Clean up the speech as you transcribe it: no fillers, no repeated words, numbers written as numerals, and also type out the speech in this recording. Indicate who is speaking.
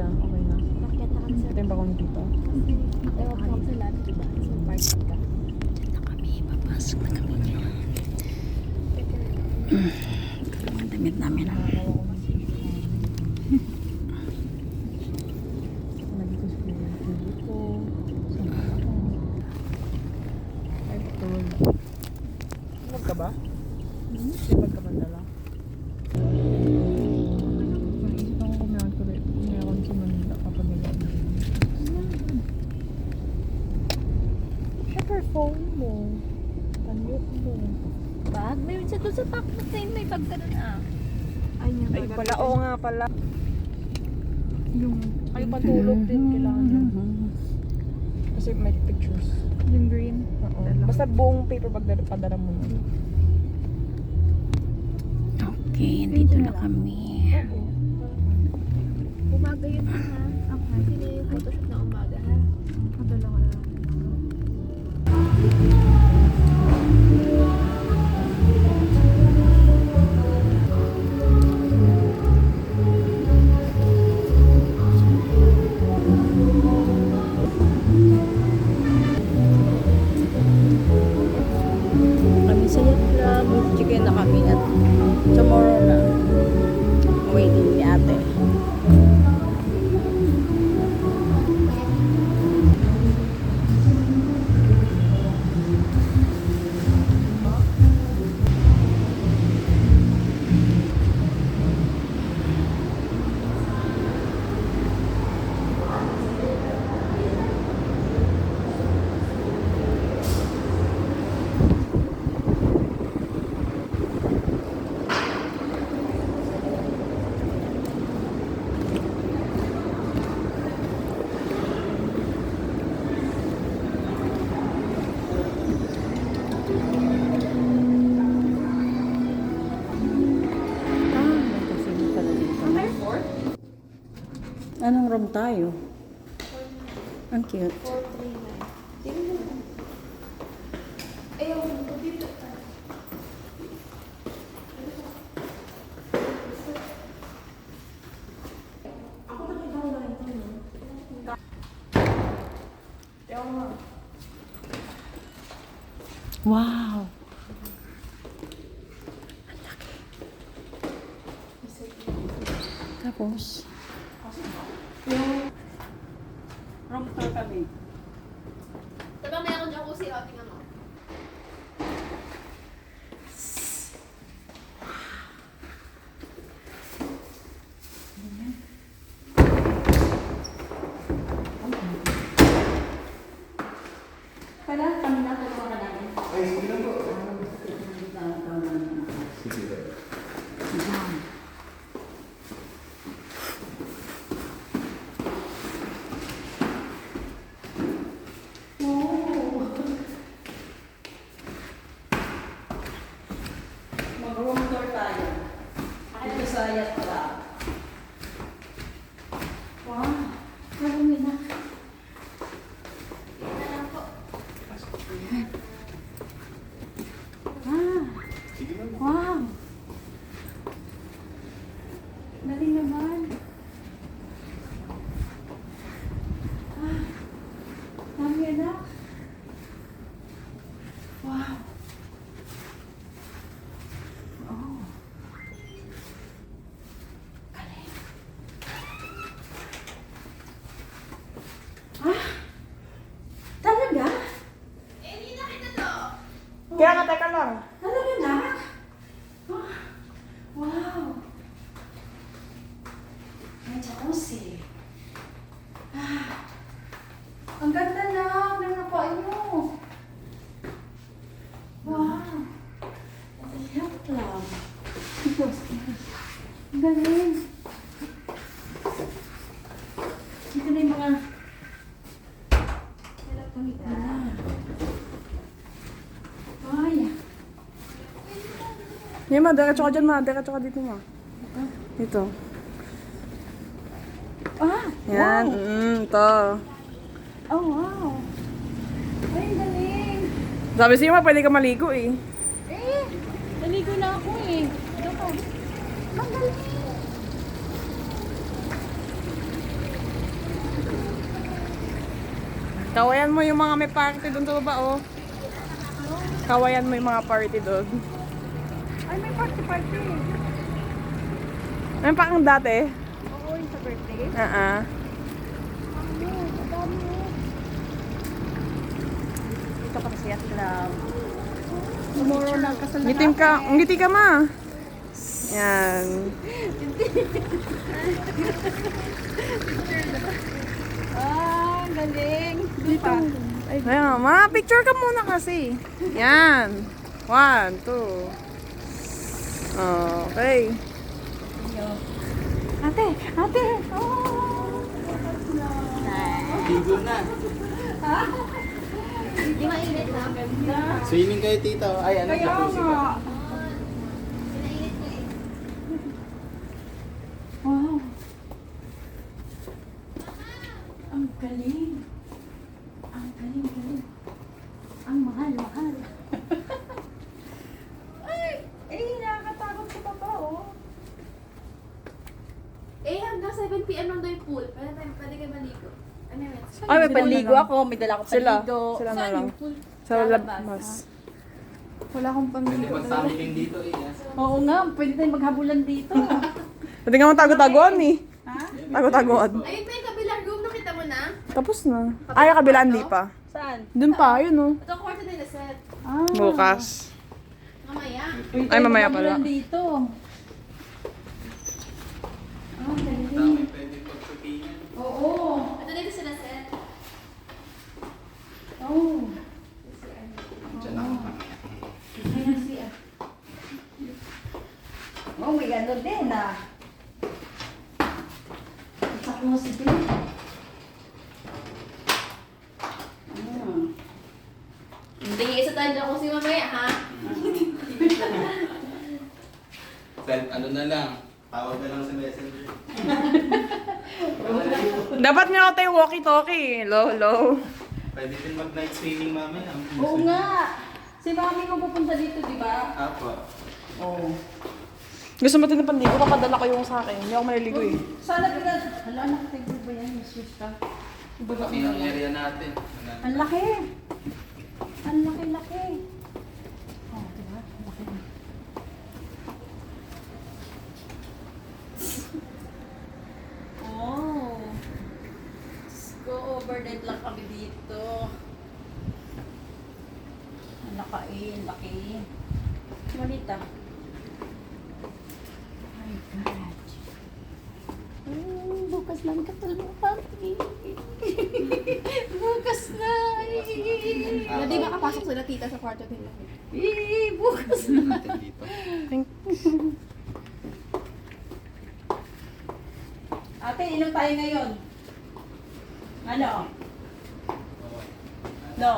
Speaker 1: na. Okay na.
Speaker 2: Nakakit na kami sa
Speaker 1: Ito yung bakong dito.
Speaker 2: ewan ko sa lahat, diba? Sa parking ka.
Speaker 3: Diyan na kami. Papasok na kami ngayon. Ang damit namin.
Speaker 1: Nandito sa TV ko. Saan ako? Ay, tulog. Tulog ka ba? Tulog ka ba dala? Naisip ako kung meron sa Manila kapag nila. Siyempre phone mo. Tanyok mo.
Speaker 2: Bag? May sa doon sa top na may bag ka doon ah.
Speaker 1: Ay pala, oo nga pala. Yung, ay patulog din kailangan yun. Kasi may pictures.
Speaker 4: Yung green.
Speaker 1: Oo. Basta buong paper bag padala mo na.
Speaker 3: Okay, dito na kami.
Speaker 2: Umaga yun ha. Okay. Sino yung photoshoot na umaga ha?
Speaker 4: Padala ka lang.
Speaker 3: Kami sa yacht club. Chicken na kami at tomorrow na. Waiting ni ate. Anong room tayo? Ang cute.
Speaker 2: 439. Ayaw, computer ka.
Speaker 3: Wow! Tapos, room tour kami.
Speaker 2: Diba meron jacuzzi o tingnan mo?
Speaker 3: Kailan kami natulungan ka namin?
Speaker 5: Ay, sige lang po.
Speaker 3: Mag-room tour tayo. Ito sa yacht club. Wow! Marami na.
Speaker 2: Tingnan lang po.
Speaker 3: Wow! Dali naman. Dami na. Wow! Oh. Galing. Talaga?
Speaker 2: Eh, hindi na kita to.
Speaker 1: Kaya nga, teka lang.
Speaker 3: Talaga na? Wow! May jacuzzi. Ang ganda lang ng nakuha mo. Wow! Ang yacht lang. Ang galing. Ito na yung mga... Ay,
Speaker 1: Yan ma, diretso ka dyan ma. Diretso ka dito ma. Dito. Yan, to.
Speaker 4: Oh, wow. Ay, ang galing.
Speaker 1: Sabi sa'yo ma, pwede ka maligo eh.
Speaker 4: Eh, naligo na ako eh. Ito ko. Ang galing.
Speaker 1: Kawayan mo yung mga may party doon sa baba, oh. Kawayan mo yung mga party doon.
Speaker 3: Ay, may party-party.
Speaker 1: Ano pa kang dati?
Speaker 3: Oo, yung sa birthday. Ito pa sa yacht club. Tomorrow na kasal na
Speaker 1: Ngitim ka. Ngiti ka, ma. Yan.
Speaker 3: Ah, galing. Dito. Ay,
Speaker 1: Ayan, ma, picture ka muna kasi. Yan. 1, 2. Okay.
Speaker 3: ate. Oh.
Speaker 5: Ligo na.
Speaker 2: Di mainit na.
Speaker 5: Swimming kayo, tita. Ay, ano,
Speaker 3: Kaya
Speaker 5: jacuzzi
Speaker 3: nga.
Speaker 5: ba?
Speaker 2: Pinainit ko eh.
Speaker 3: Wow. Ang galing. Ang galing. Ang mahal. Ay, nakakatakot sa baba, oh.
Speaker 2: Eh, hanggang 7 PM lang daw yung pool. Pwede kayo maligo. Ano yun?
Speaker 3: Ay, may paligo ako. May dala ko
Speaker 1: Sila.
Speaker 3: paligo.
Speaker 1: Sila na
Speaker 2: Saan
Speaker 1: lang.
Speaker 2: yung pool?
Speaker 1: Sa labas.
Speaker 4: Wala akong
Speaker 5: Pwede
Speaker 4: pamilya.
Speaker 5: magtambling dito eh.
Speaker 3: Oo nga, pwede tayong maghabulan dito.
Speaker 1: Pwede nga tago-tagoan eh.
Speaker 3: Ha?
Speaker 1: Tago-tagoan.
Speaker 2: Ayun pa yung kabilang room. Nakita mo na?
Speaker 1: Tapos na. Ay, kabilaan di pa.
Speaker 3: Saan?
Speaker 1: Doon pa, yun oh.
Speaker 2: Ito kwarto nila set.
Speaker 3: Ah.
Speaker 1: Bukas.
Speaker 2: Mamaya.
Speaker 3: Pwede
Speaker 1: Ay,
Speaker 3: tayong
Speaker 1: mamaya
Speaker 3: maghabulan
Speaker 1: pala.
Speaker 3: dito. Ah, galing.
Speaker 5: Dami pwede pag-shootingan.
Speaker 3: Oo.
Speaker 2: Ito dito sila set.
Speaker 3: Oh.
Speaker 5: Diyan ako.
Speaker 3: Ayan siya. Oh, may gano'n din ah. Sa closet din.
Speaker 2: Hindi, isa tayo dyan kung si mamaya, ha?
Speaker 5: Send, ano na lang. Tawag na lang sa messenger.
Speaker 1: Dapat nga ako tayong walkie-talkie. Low.
Speaker 5: Pwede din mag-night swimming mamaya.
Speaker 3: Oo nga. Si mami ko pupunta dito, di ba?
Speaker 5: Apo.
Speaker 3: Oo.
Speaker 1: Gusto mo din ng panligo? Papadala ko yung sa akin. Hindi ako maliligo eh.
Speaker 3: Sana pinag... Hala, anak, tigil ba yan? Yes, ka.
Speaker 5: Laki ng area natin.
Speaker 3: Ang laki. Ang laki-laki. Oh, diba? Ang laki. Oh. Diyos ko, overnight lang kami dito. Ang laki. Malita. My God. Bukas lang katulungan. Bukas na.
Speaker 2: Hindi makapasok sila tita sa kwarto nila.
Speaker 3: Bukas na.
Speaker 5: Natin dito.
Speaker 3: Ate, inom tayo ngayon. Ano? No.